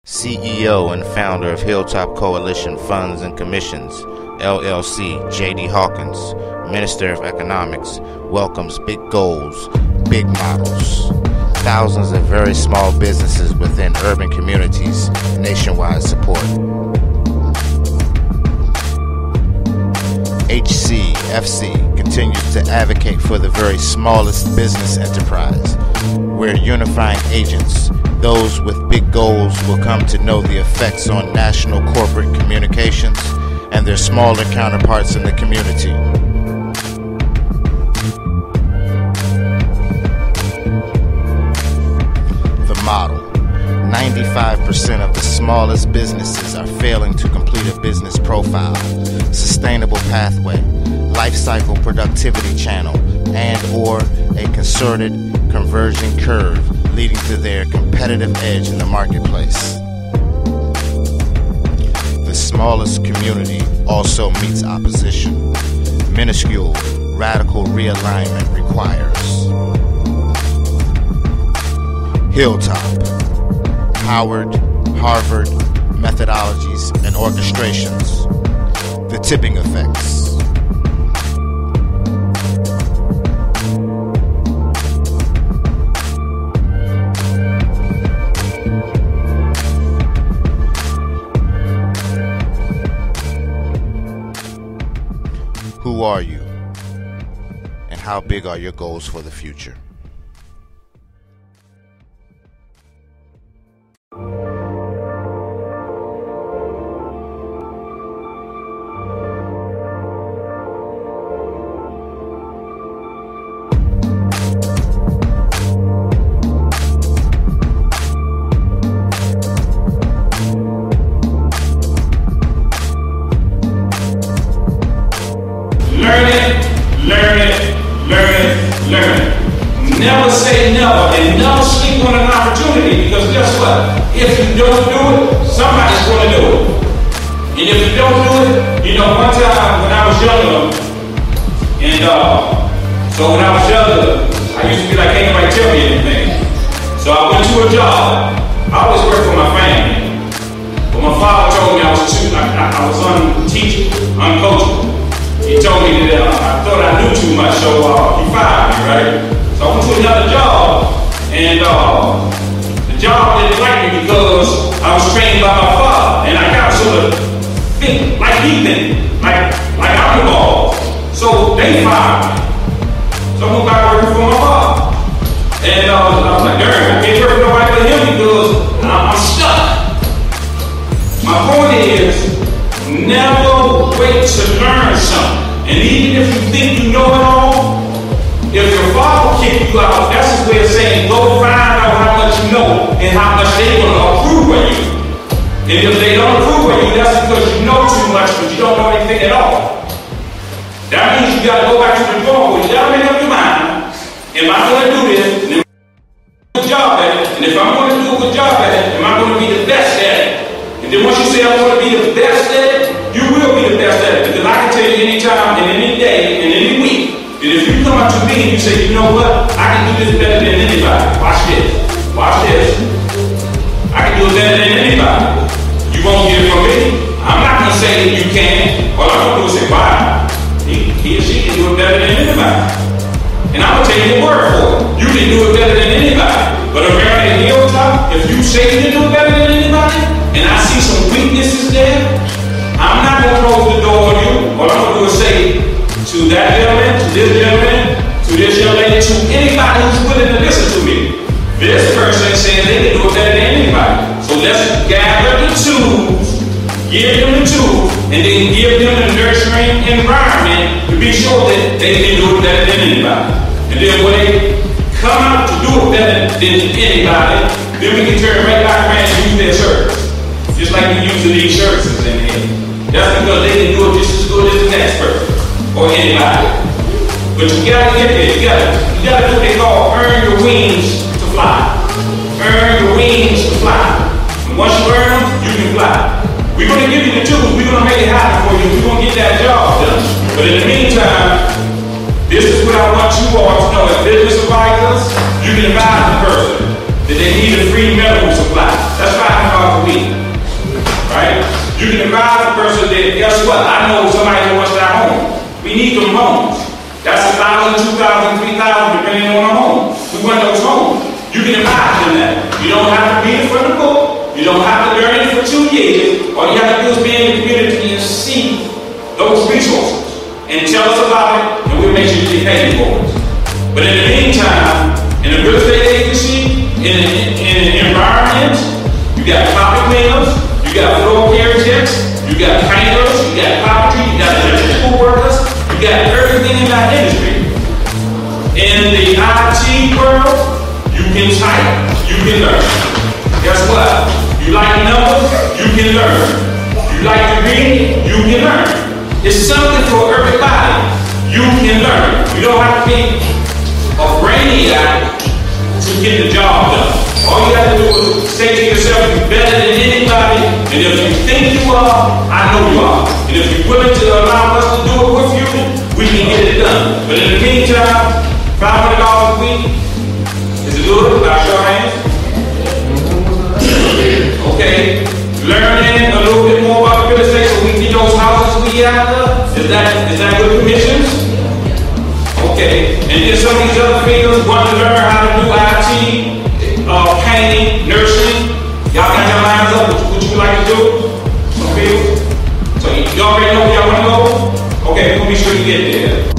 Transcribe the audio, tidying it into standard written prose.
CEO and founder of Hilltop Coalition Funds and Commissions, LLC, J.D. Hawkins, Minister of Economics, welcomes big goals, big models. Thousands of very small businesses within urban communities, nationwide support. HCFC continues to advocate for the very smallest business enterprise. We're unifying agents. Those with big goals will come to know the effects on national corporate communications and their smaller counterparts in the community. The model. 95% of the smallest businesses are failing to complete a business profile, sustainable pathway, life cycle productivity channel, and/or a concerted conversion curve leading to their competitive edge in the marketplace. The smallest community also meets opposition. Minuscule, radical realignment requires. Hilltop. Howard, Harvard, methodologies and orchestrations. The tipping effects. Who are you? And how big are your goals for the future? Never say never, and never sleep on an opportunity, because guess what? If you don't do it, somebody's going to do it. And if you don't do it, you know, one time when I was younger, and so when I was younger, I used to be like, ain't nobody tell me anything. So I went to a job. I always worked for my family. But my father told me I was uncoachable. He told me that I thought I knew too much, so he fired me, right? So I went to another job, and the job didn't like me because I was trained by my father, and I got to sort of think like he think, like I'm involved. So they fired me. So I went back working for my father. And I was like, darn, I can't work for nobody but him because I'm stuck. My point is, never wait to learn something. And even if you think you know it all, if your father kicked you out, that's his way of saying, go find out how much you know and how much they're going to approve of you. And if they don't approve of you, that's because you know too much, but you don't know anything at all. That means you got to go back to the drawing board. You got to make up your mind. Am I going to do this? And am I going to do a good job at it? And if I'm going to do a good job at it, am I going to be the best at it? And then once you say I'm going to be the best at it, you will be the best at it. Because I can tell you anytime, and any day, and any week, that if you come up to me and you say, you know what, I can do this better than anybody. Watch this. Watch this. I can do it better than anybody. You won't get it from me. I'm not going to say that you can. All I'm going to do is say, wow, he or she can do it better than anybody. And I'm going to take your word for it. You can do it better than anybody. But around the Hilltop, if you say you can do it better than anybody, and I see some weaknesses there, I'm not going to close the door on you. All I'm going to do is say to that gentleman, to this gentleman, to this young lady, to anybody who's willing to listen to me. This person says they can do it better than anybody. So let's gather the tools, give them the tools, and then give them the nurturing environment to be sure that they can do it better than anybody. And then when they come out to do it better than anybody, then we can turn right back around and use their service. Just like we using these services in here. That's because they can do it just as good as the next person or anybody. But you gotta get there. You gotta do what they call earn your wings to fly. Earn your wings to fly. And once you earn them, you can fly. We're gonna give you the tools. We're gonna make it happen for you. We're gonna get that job done. But in the meantime, this is what I want you all to know. As business advisors, you can advise the person that they need a free medical supply. That's $5 a week. You can advise a person that, guess what? I know somebody who wants that home. We need them homes. That's $1,000, $2,000, $3,000, depending on the home. We want those homes. You can advise them that. You don't have to read it from the book. You don't have to learn it for 2 years. All you have to do is be in the community and see those resources and tell us about it, and we'll make sure you get paid for it. But in the meantime, in a real estate agency, in an environment, you got carpet cleaners, you got floor care techs, you got painters, you got carpentry, you got electrical workers, you got everything in that industry. In the IT world, you can type, you can learn. Guess what? You like numbers, you can learn. You like to read, you can learn. It's something for everybody. You can learn. You don't have to be a brainiac to get the job done. All you have to do is say to yourself, you're better than anybody, and if you think you are, I know you are. And if you're willing to allow us to do it with you, we can get it done. But in the meantime, $500 a week, is it good? I'll show hands. Okay, learning a little bit more about real estate so we can get those houses we have. Is that good commissions? Okay, and then some of these other fields want to learn how to do IT, painting, nursing. Y'all got your lines up. What you like to do? Some fields. So you already know where y'all want to go. Okay, we'll be sure you get there.